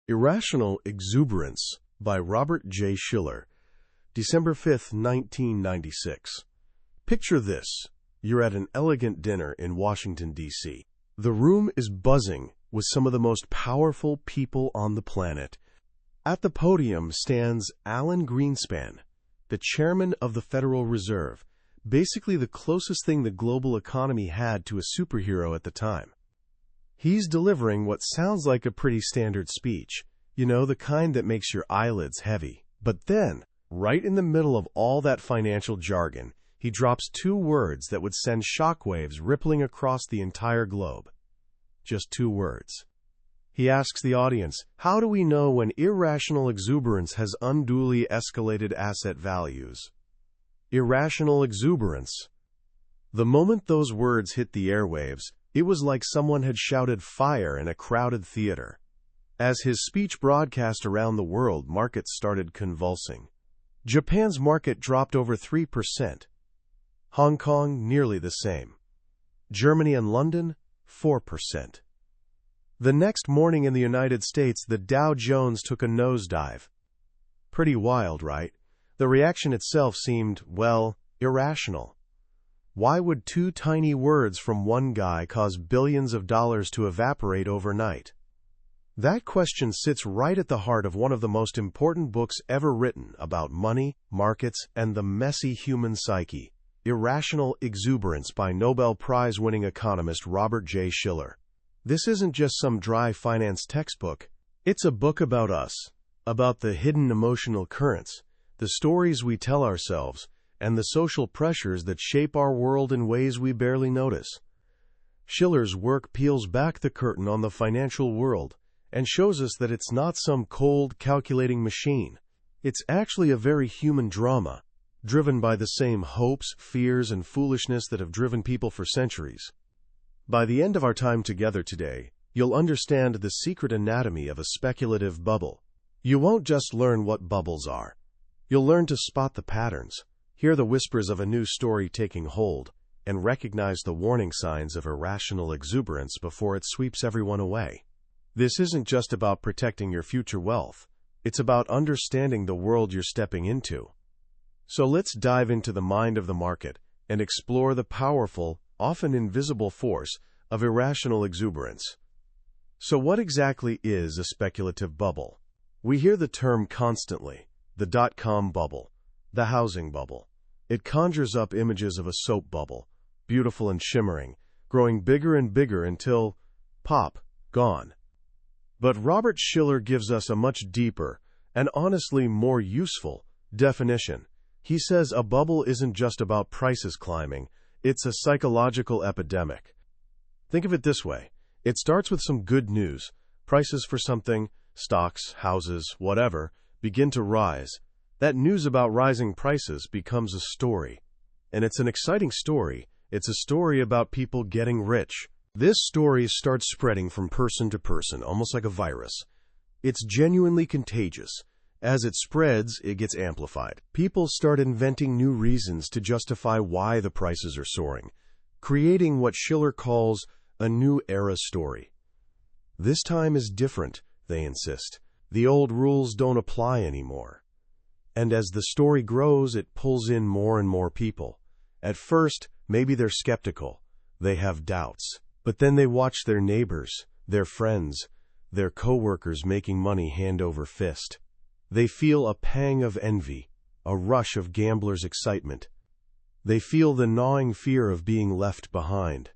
Irrational Exuberance by Robert J. Shiller, December 5, 1996. Picture this. You're at an elegant dinner in Washington, D.C. The room is buzzing with some of the most powerful people on the planet. At the podium stands Alan Greenspan, the chairman of the Federal Reserve, basically the closest thing the global economy had to a superhero at the time. He's delivering what sounds like a pretty standard speech, the kind that makes your eyelids heavy. But then, right in the middle of all that financial jargon, he drops two words that would send shockwaves rippling across the entire globe. Just two words. He asks the audience, how do we know when irrational exuberance has unduly escalated asset values? Irrational exuberance. The moment those words hit the airwaves, it was like someone had shouted fire in a crowded theater. As his speech broadcast around the world, markets started convulsing. Japan's market dropped over 3%. Hong Kong, nearly the same. Germany and London, 4%. The next morning in the United States, the Dow Jones took a nosedive. Pretty wild, right? The reaction itself seemed, irrational. Why would two tiny words from one guy cause billions of dollars to evaporate overnight? That question sits right at the heart of one of the most important books ever written about money, markets, and the messy human psyche, Irrational Exuberance by Nobel Prize-winning economist Robert J. Shiller. This isn't just some dry finance textbook. It's a book about us, about the hidden emotional currents, the stories we tell ourselves, and the social pressures that shape our world in ways we barely notice. Shiller's work peels back the curtain on the financial world and shows us that it's not some cold, calculating machine. It's actually a very human drama, driven by the same hopes, fears, and foolishness that have driven people for centuries. By the end of our time together today, you'll understand the secret anatomy of a speculative bubble. You won't just learn what bubbles are. You'll learn to spot the patterns, hear the whispers of a new story taking hold, and recognize the warning signs of irrational exuberance before it sweeps everyone away. This isn't just about protecting your future wealth. It's about understanding the world you're stepping into. So let's dive into the mind of the market and explore the powerful, often invisible force of irrational exuberance. So what exactly is a speculative bubble? We hear the term constantly: the dot-com bubble, the housing bubble. It conjures up images of a soap bubble, beautiful and shimmering, growing bigger and bigger until, pop, gone. But Robert Shiller gives us a much deeper, and honestly more useful, definition. He says a bubble isn't just about prices climbing, it's a psychological epidemic. Think of it this way. It starts with some good news. Prices for something, stocks, houses, whatever, begin to rise. That news about rising prices becomes a story. And it's an exciting story. It's a story about people getting rich. This story starts spreading from person to person, almost like a virus. It's genuinely contagious. As it spreads, it gets amplified. People start inventing new reasons to justify why the prices are soaring, creating what Shiller calls a new era story. This time is different, they insist. The old rules don't apply anymore. And as the story grows, it pulls in more and more people. At first, maybe they're skeptical. They have doubts. But then they watch their neighbors, their friends, their coworkers making money hand over fist. They feel a pang of envy, a rush of gambler's excitement. They feel the gnawing fear of being left behind.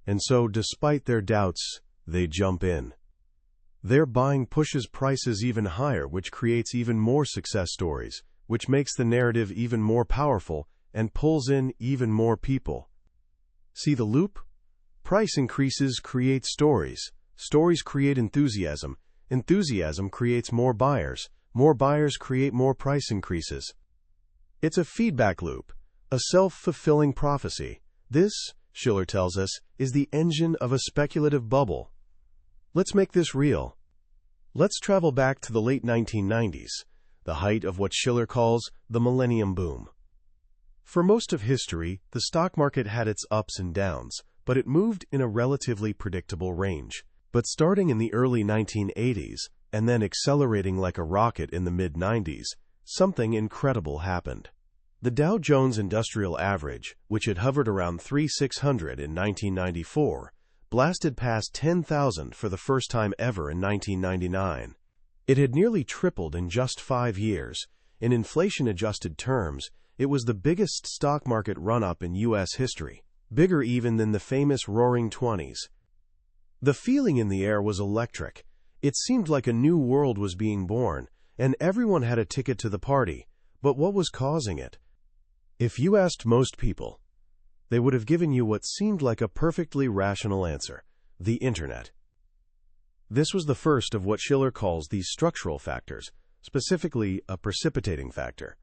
And so, despite their doubts, they jump in. Their buying pushes prices even higher, which creates even more success stories, which makes the narrative even more powerful and pulls in even more people. See the loop? Price increases create stories. Stories create enthusiasm. Enthusiasm creates more buyers. More buyers create more price increases. It's a feedback loop, a self-fulfilling prophecy. This, Shiller tells us, is the engine of a speculative bubble. Let's make this real. Let's travel back to the late 1990s, the height of what Shiller calls the millennium boom. For most of history, the stock market had its ups and downs, but it moved in a relatively predictable range. But starting in the early 1980s, and then accelerating like a rocket in the mid-90s, something incredible happened. The Dow Jones Industrial Average, which had hovered around 3,600 in 1994, blasted past 10,000 for the first time ever in 1999. It had nearly tripled in just 5 years. In inflation-adjusted terms, it was the biggest stock market run-up in U.S. history, bigger even than the famous Roaring '20s. The feeling in the air was electric. It seemed like a new world was being born, and everyone had a ticket to the party. But what was causing it? If you asked most people, they would have given you what seemed like a perfectly rational answer: the Internet. This was the first of what Shiller calls these structural factors, specifically a precipitating factor.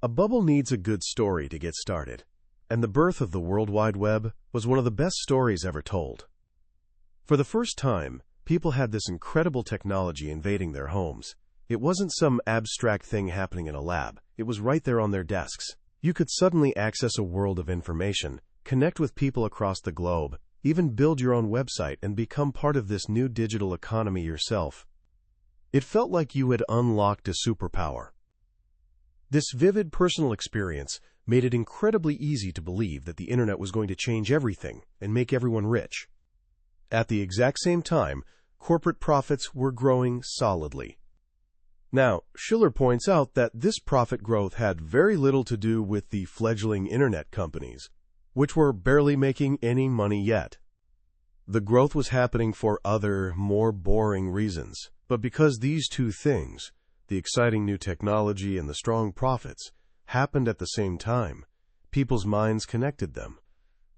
A bubble needs a good story to get started, and the birth of the World Wide Web was one of the best stories ever told. For the first time, people had this incredible technology invading their homes. It wasn't some abstract thing happening in a lab. It was right there on their desks. You could suddenly access a world of information, connect with people across the globe, even build your own website and become part of this new digital economy yourself. It felt like you had unlocked a superpower. This vivid personal experience made it incredibly easy to believe that the Internet was going to change everything and make everyone rich. At the exact same time, corporate profits were growing solidly. Now, Shiller points out that this profit growth had very little to do with the fledgling Internet companies, which were barely making any money yet. The growth was happening for other, more boring reasons. But because these two things, the exciting new technology and the strong profits, happened at the same time, people's minds connected them.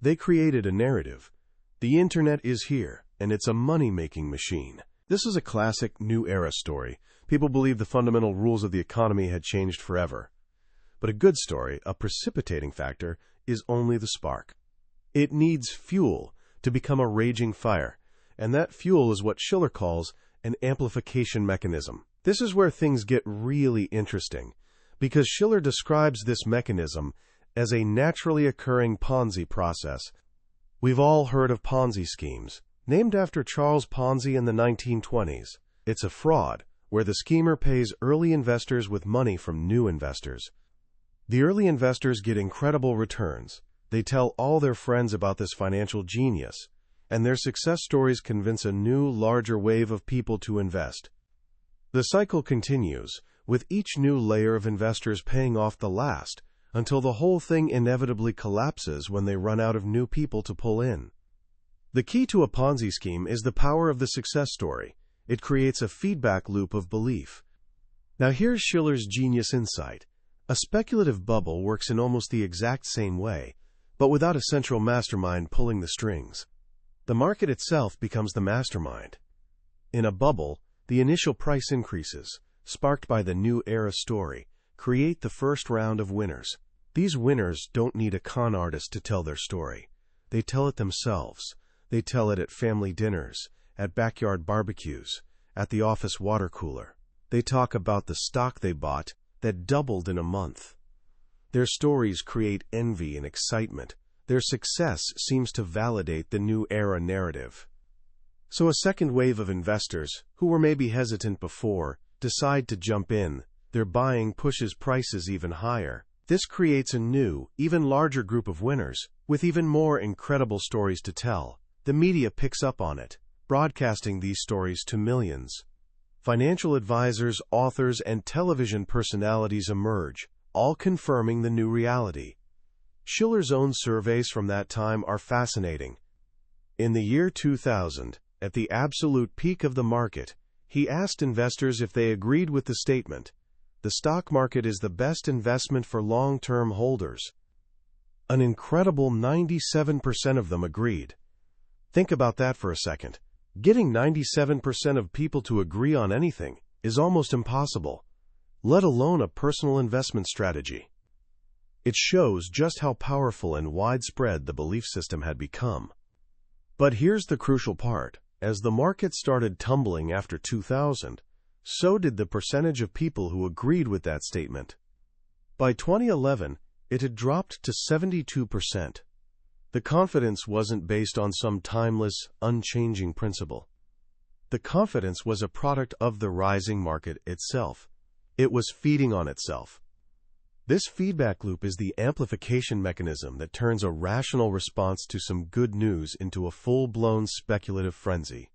They created a narrative. The Internet is here, and it's a money-making machine. This is a classic New Era story. People believed the fundamental rules of the economy had changed forever. But a good story, a precipitating factor, is only the spark. It needs fuel to become a raging fire, and that fuel is what Shiller calls an amplification mechanism. This is where things get really interesting, because Shiller describes this mechanism as a naturally occurring Ponzi process. We've all heard of Ponzi schemes, named after Charles Ponzi in the 1920s. It's a fraud where the schemer pays early investors with money from new investors. The early investors get incredible returns. They tell all their friends about this financial genius, and their success stories convince a new, larger wave of people to invest. The cycle continues, with each new layer of investors paying off the last, until the whole thing inevitably collapses when they run out of new people to pull in. The key to a Ponzi scheme is the power of the success story. It creates a feedback loop of belief. Now here's Shiller's genius insight. A speculative bubble works in almost the exact same way, but without a central mastermind pulling the strings. The market itself becomes the mastermind. In a bubble, the initial price increases, sparked by the New Era story, create the first round of winners. These winners don't need a con artist to tell their story. They tell it themselves. They tell it at family dinners, at backyard barbecues, at the office water cooler. They talk about the stock they bought that doubled in a month. Their stories create envy and excitement. Their success seems to validate the New Era narrative. So a second wave of investors, who were maybe hesitant before, decide to jump in. Their buying pushes prices even higher. This creates a new, even larger group of winners, with even more incredible stories to tell. The media picks up on it, broadcasting these stories to millions. Financial advisors, authors, and television personalities emerge, all confirming the new reality. Shiller's own surveys from that time are fascinating. In the year 2000, at the absolute peak of the market, he asked investors if they agreed with the statement, "The stock market is the best investment for long-term holders." An incredible 97% of them agreed. Think about that for a second. Getting 97% of people to agree on anything is almost impossible, let alone a personal investment strategy. It shows just how powerful and widespread the belief system had become. But here's the crucial part. As the market started tumbling after 2000, so did the percentage of people who agreed with that statement. By 2011, it had dropped to 72%. The confidence wasn't based on some timeless, unchanging principle. The confidence was a product of the rising market itself. It was feeding on itself. This feedback loop is the amplification mechanism that turns a rational response to some good news into a full-blown speculative frenzy.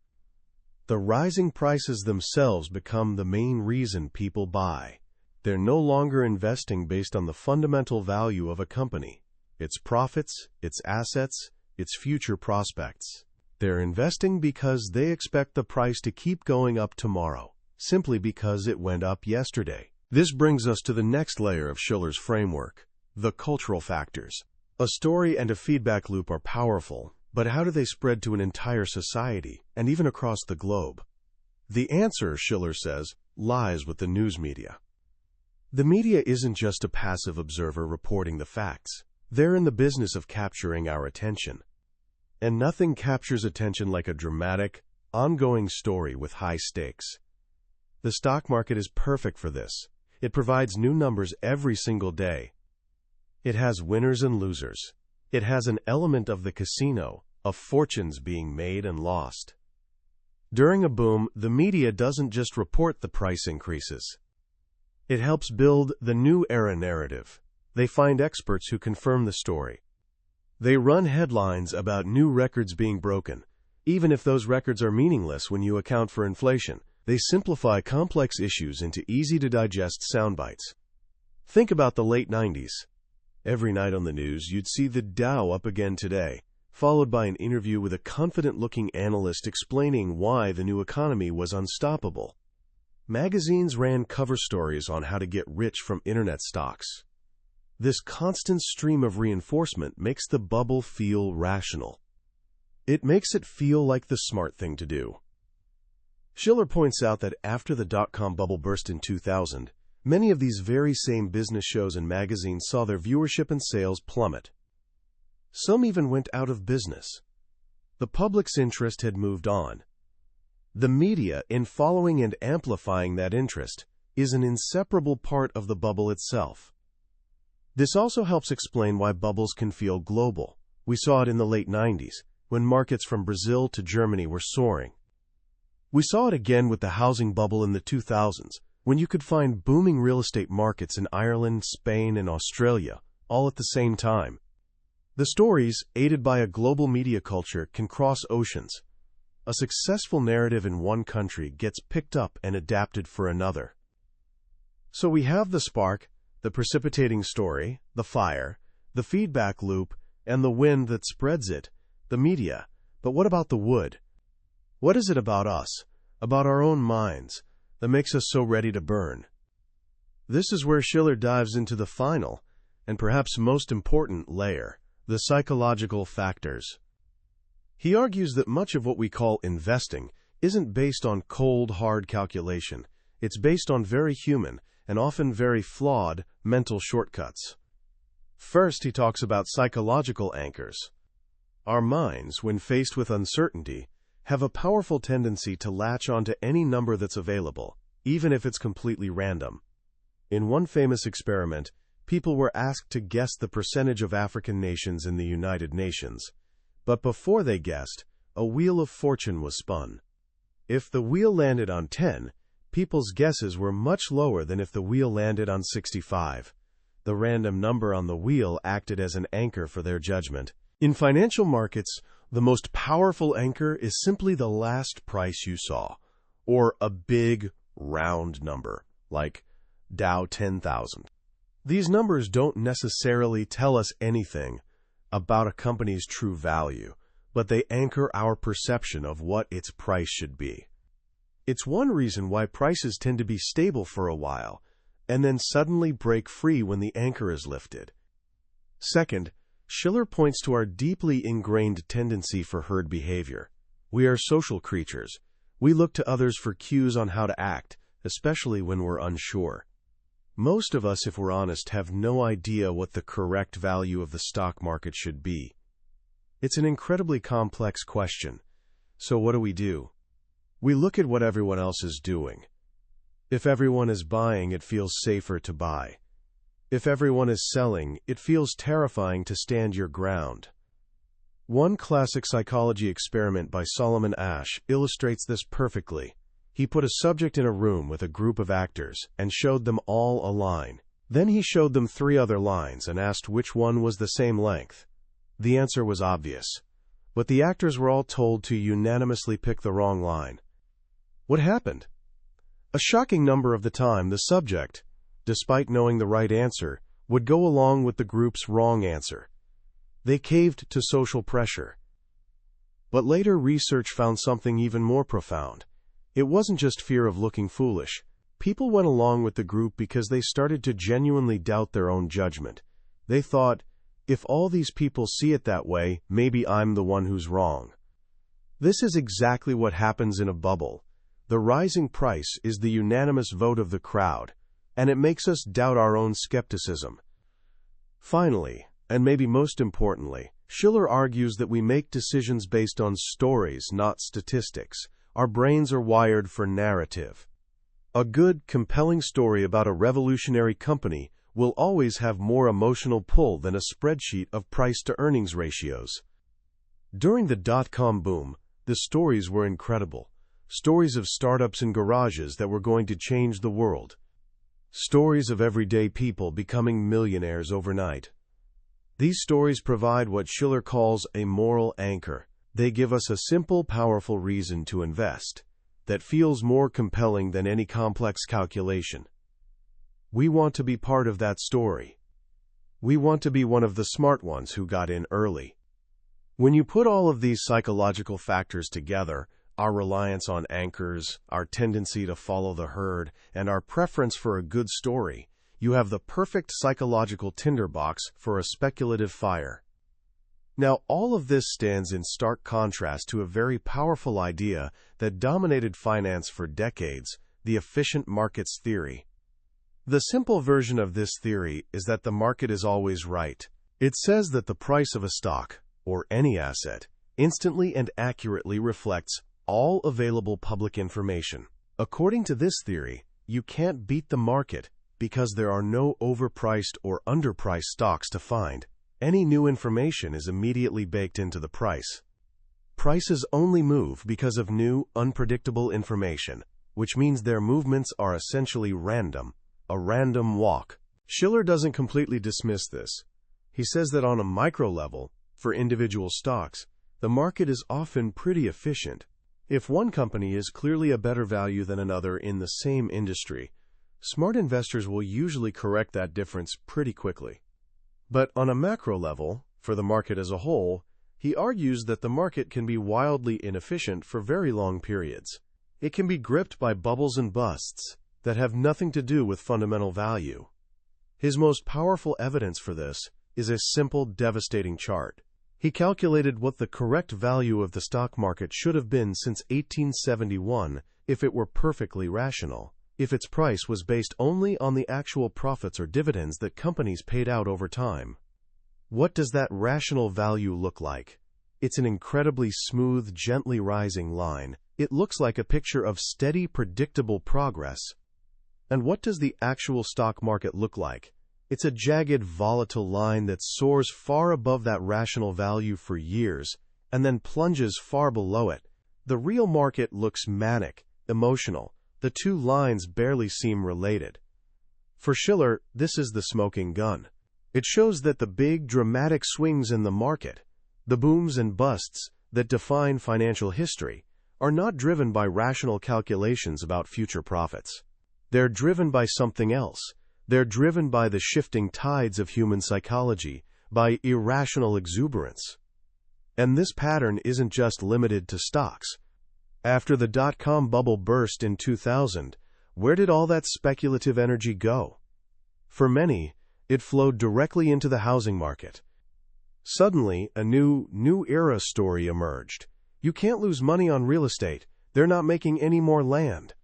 The rising prices themselves become the main reason people buy. They're no longer investing based on the fundamental value of a company, its profits, its assets, its future prospects. They're investing because they expect the price to keep going up tomorrow, simply because it went up yesterday. This brings us to the next layer of Shiller's framework, the cultural factors. A story and a feedback loop are powerful, but how do they spread to an entire society, and even across the globe? The answer, Shiller says, lies with the news media. The media isn't just a passive observer reporting the facts. They're in the business of capturing our attention. And nothing captures attention like a dramatic, ongoing story with high stakes. The stock market is perfect for this. It provides new numbers every single day. It has winners and losers. It has an element of the casino, of fortunes being made and lost. During a boom, the media doesn't just report the price increases. It helps build the new era narrative. They find experts who confirm the story. They run headlines about new records being broken, even if those records are meaningless when you account for inflation. They simplify complex issues into easy-to-digest sound bites. Think about the late 90s. Every night on the news, you'd see the Dow up again today, followed by an interview with a confident-looking analyst explaining why the new economy was unstoppable. Magazines ran cover stories on how to get rich from internet stocks. This constant stream of reinforcement makes the bubble feel rational. It makes it feel like the smart thing to do. Shiller points out that after the dot-com bubble burst in 2000, many of these very same business shows and magazines saw their viewership and sales plummet. Some even went out of business. The public's interest had moved on. The media, in following and amplifying that interest, is an inseparable part of the bubble itself. This also helps explain why bubbles can feel global. We saw it in the late 90s, when markets from Brazil to Germany were soaring. We saw it again with the housing bubble in the 2000s, when you could find booming real estate markets in Ireland, Spain, and Australia, all at the same time. The stories, aided by a global media culture, can cross oceans. A successful narrative in one country gets picked up and adapted for another. So we have the spark, the precipitating story, the fire, the feedback loop, and the wind that spreads it, the media. But what about the wood? What is it about us, about our own minds, that makes us so ready to burn? This is where Shiller dives into the final, and perhaps most important layer, the psychological factors. He argues that much of what we call investing isn't based on cold, hard calculation. It's based on very human, and often very flawed, mental shortcuts. First, he talks about psychological anchors. Our minds, when faced with uncertainty, have a powerful tendency to latch onto any number that's available, even if it's completely random. In one famous experiment, people were asked to guess the percentage of African nations in the United Nations. But before they guessed, a wheel of fortune was spun. If the wheel landed on 10, people's guesses were much lower than if the wheel landed on 65. The random number on the wheel acted as an anchor for their judgment. In financial markets, the most powerful anchor is simply the last price you saw, or a big, round number, like Dow 10,000. These numbers don't necessarily tell us anything about a company's true value, but they anchor our perception of what its price should be. It's one reason why prices tend to be stable for a while, and then suddenly break free when the anchor is lifted. Second, Shiller points to our deeply ingrained tendency for herd behavior. We are social creatures. We look to others for cues on how to act, especially when we're unsure. Most of us, if we're honest, have no idea what the correct value of the stock market should be. It's an incredibly complex question. So what do? We look at what everyone else is doing. If everyone is buying, it feels safer to buy. If everyone is selling, it feels terrifying to stand your ground. One classic psychology experiment by Solomon Asch illustrates this perfectly. He put a subject in a room with a group of actors and showed them all a line. Then he showed them 3 other lines and asked which one was the same length. The answer was obvious, but the actors were all told to unanimously pick the wrong line. What happened? A shocking number of the time, the subject, despite knowing the right answer, would go along with the group's wrong answer. They caved to social pressure. But later research found something even more profound. It wasn't just fear of looking foolish. People went along with the group because they started to genuinely doubt their own judgment. They thought, if all these people see it that way, maybe I'm the one who's wrong. This is exactly what happens in a bubble. The rising price is the unanimous vote of the crowd, and it makes us doubt our own skepticism. Finally, and maybe most importantly, Shiller argues that we make decisions based on stories, not statistics. Our brains are wired for narrative. A good, compelling story about a revolutionary company will always have more emotional pull than a spreadsheet of price-to-earnings ratios. During the dot-com boom, the stories were incredible. Stories of startups in garages that were going to change the world. Stories of everyday people becoming millionaires overnight. These stories provide what Shiller calls a moral anchor. They give us a simple, powerful reason to invest that feels more compelling than any complex calculation. We want to be part of that story. We want to be one of the smart ones who got in early. When you put all of these psychological factors together, our reliance on anchors, our tendency to follow the herd, and our preference for a good story, you have the perfect psychological tinderbox for a speculative fire. Now, all of this stands in stark contrast to a very powerful idea that dominated finance for decades, the efficient markets theory. The simple version of this theory is that the market is always right. It says that the price of a stock, or any asset, instantly and accurately reflects all available public information. According to this theory, you can't beat the market because there are no overpriced or underpriced stocks to find. Any new information is immediately baked into the price. Prices only move because of new, unpredictable information, which means their movements are essentially random, a random walk. Shiller doesn't completely dismiss this. He says that on a micro level, for individual stocks, the market is often pretty efficient. If one company is clearly a better value than another in the same industry, smart investors will usually correct that difference pretty quickly. But on a macro level, for the market as a whole, he argues that the market can be wildly inefficient for very long periods. It can be gripped by bubbles and busts that have nothing to do with fundamental value. His most powerful evidence for this is a simple, devastating chart. He calculated what the correct value of the stock market should have been since 1871 if it were perfectly rational, if its price was based only on the actual profits or dividends that companies paid out over time. What does that rational value look like? It's an incredibly smooth, gently rising line. It looks like a picture of steady, predictable progress. And what does the actual stock market look like? It's a jagged, volatile line that soars far above that rational value for years and then plunges far below it. The real market looks manic, emotional. The two lines barely seem related. For Shiller, this is the smoking gun. It shows that the big, dramatic swings in the market, the booms and busts that define financial history, are not driven by rational calculations about future profits. They're driven by something else. They're driven by the shifting tides of human psychology, by irrational exuberance. And this pattern isn't just limited to stocks. After the dot-com bubble burst in 2000, where did all that speculative energy go? For many, it flowed directly into the housing market. Suddenly, a new era story emerged. You can't lose money on real estate. They're not making any more land.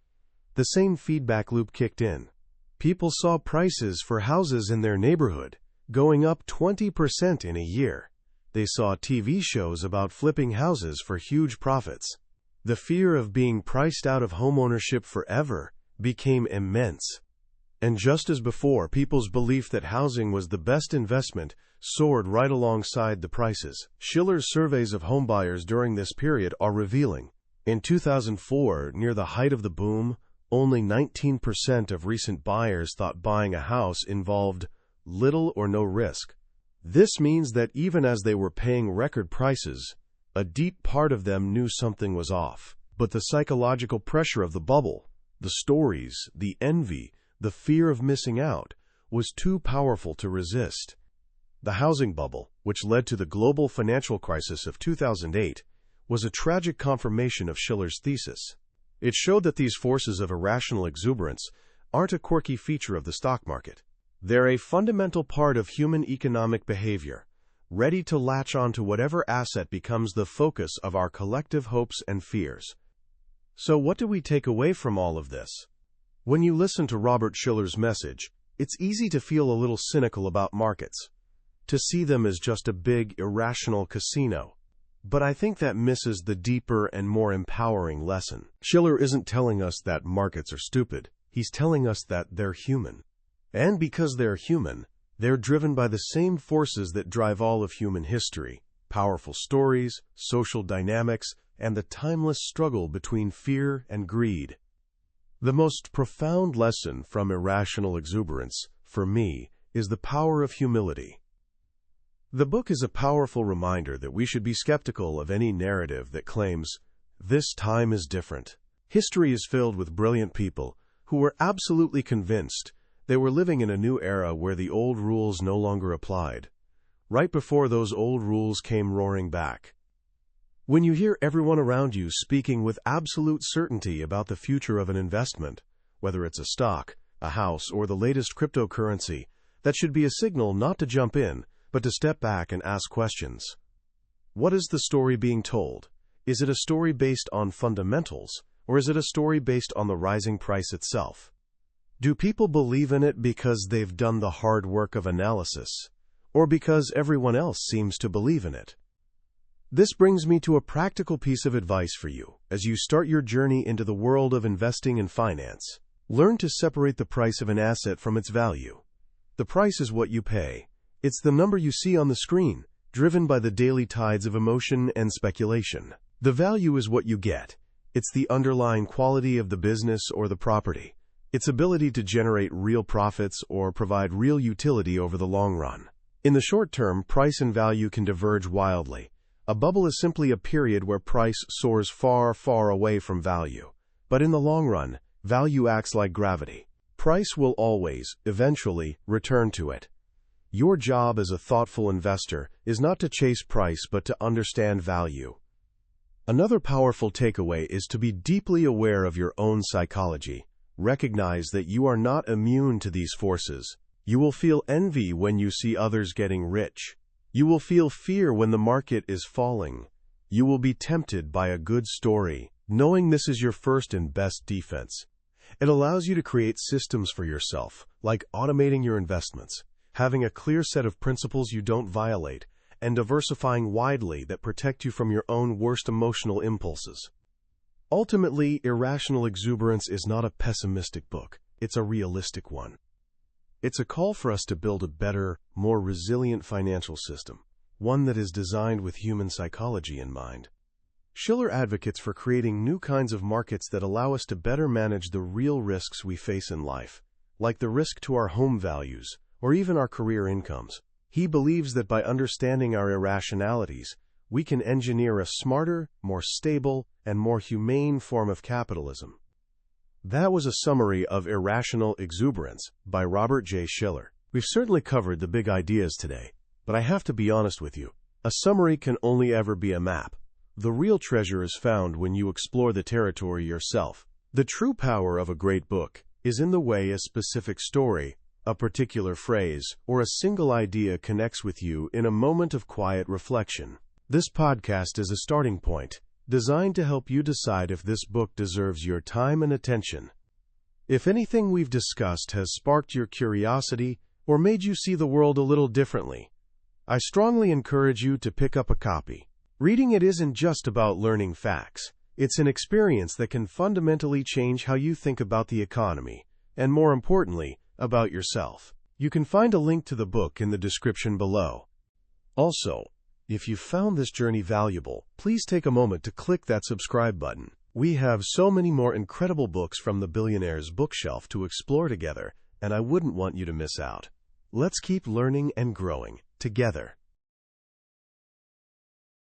The same feedback loop kicked in. People saw prices for houses in their neighborhood going up 20% in a year. They saw TV shows about flipping houses for huge profits. The fear of being priced out of homeownership forever became immense. And just as before, people's belief that housing was the best investment soared right alongside the prices. Shiller's surveys of homebuyers during this period are revealing. In 2004, near the height of the boom, only 19% of recent buyers thought buying a house involved little or no risk. This means that even as they were paying record prices, a deep part of them knew something was off. But the psychological pressure of the bubble, the stories, the envy, the fear of missing out, was too powerful to resist. The housing bubble, which led to the global financial crisis of 2008, was a tragic confirmation of Shiller's thesis. It showed that these forces of irrational exuberance aren't a quirky feature of the stock market. They're a fundamental part of human economic behavior, ready to latch onto whatever asset becomes the focus of our collective hopes and fears. So what do we take away from all of this? When you listen to Robert Shiller's message, it's easy to feel a little cynical about markets, to see them as just a big, irrational casino. But I think that misses the deeper and more empowering lesson. Shiller isn't telling us that markets are stupid. He's telling us that they're human. And because they're human, they're driven by the same forces that drive all of human history: powerful stories, social dynamics, and the timeless struggle between fear and greed. The most profound lesson from Irrational Exuberance, for me, is the power of humility. The book is a powerful reminder that we should be skeptical of any narrative that claims, "This time is different." History is filled with brilliant people who were absolutely convinced they were living in a new era where the old rules no longer applied, right before those old rules came roaring back. When you hear everyone around you speaking with absolute certainty about the future of an investment, whether it's a stock, a house, or the latest cryptocurrency, that should be a signal not to jump in, but to step back and ask questions. What is the story being told? Is it a story based on fundamentals, or is it a story based on the rising price itself? Do people believe in it because they've done the hard work of analysis, or because everyone else seems to believe in it? This brings me to a practical piece of advice for you as you start your journey into the world of investing and finance. Learn to separate the price of an asset from its value. The price is what you pay. It's the number you see on the screen, driven by the daily tides of emotion and speculation. The value is what you get. It's the underlying quality of the business or the property, its ability to generate real profits or provide real utility over the long run. In the short term, price and value can diverge wildly. A bubble is simply a period where price soars far, far away from value. But in the long run, value acts like gravity. Price will always, eventually, return to it. Your job as a thoughtful investor is not to chase price but to understand value. Another powerful takeaway is to be deeply aware of your own psychology. Recognize that you are not immune to these forces. You will feel envy when you see others getting rich. You will feel fear when the market is falling. You will be tempted by a good story. Knowing this is your first and best defense. It allows you to create systems for yourself, like automating your investments, having a clear set of principles you don't violate, and diversifying widely that protect you from your own worst emotional impulses. Ultimately, Irrational Exuberance is not a pessimistic book. It's a realistic one. It's a call for us to build a better, more resilient financial system, one that is designed with human psychology in mind. Shiller advocates for creating new kinds of markets that allow us to better manage the real risks we face in life, like the risk to our home values, or even our career incomes. He believes that by understanding our irrationalities, we can engineer a smarter, more stable, and more humane form of capitalism. That was a summary of Irrational Exuberance by Robert J. Shiller. We've certainly covered the big ideas today, but I have to be honest with you. A summary can only ever be a map. The real treasure is found when you explore the territory yourself. The true power of a great book is in the way a specific story, a particular phrase, or a single idea connects with you in a moment of quiet reflection. This podcast is a starting point, designed to help you decide if this book deserves your time and attention. If anything we've discussed has sparked your curiosity or made you see the world a little differently, I strongly encourage you to pick up a copy. Reading it isn't just about learning facts. It's an experience that can fundamentally change how you think about the economy, and more importantly, about yourself. You can find a link to the book in the description below. Also, if you found this journey valuable, please take a moment to click that subscribe button. We have so many more incredible books from the billionaire's bookshelf to explore together, and I wouldn't want you to miss out. Let's keep learning and growing together.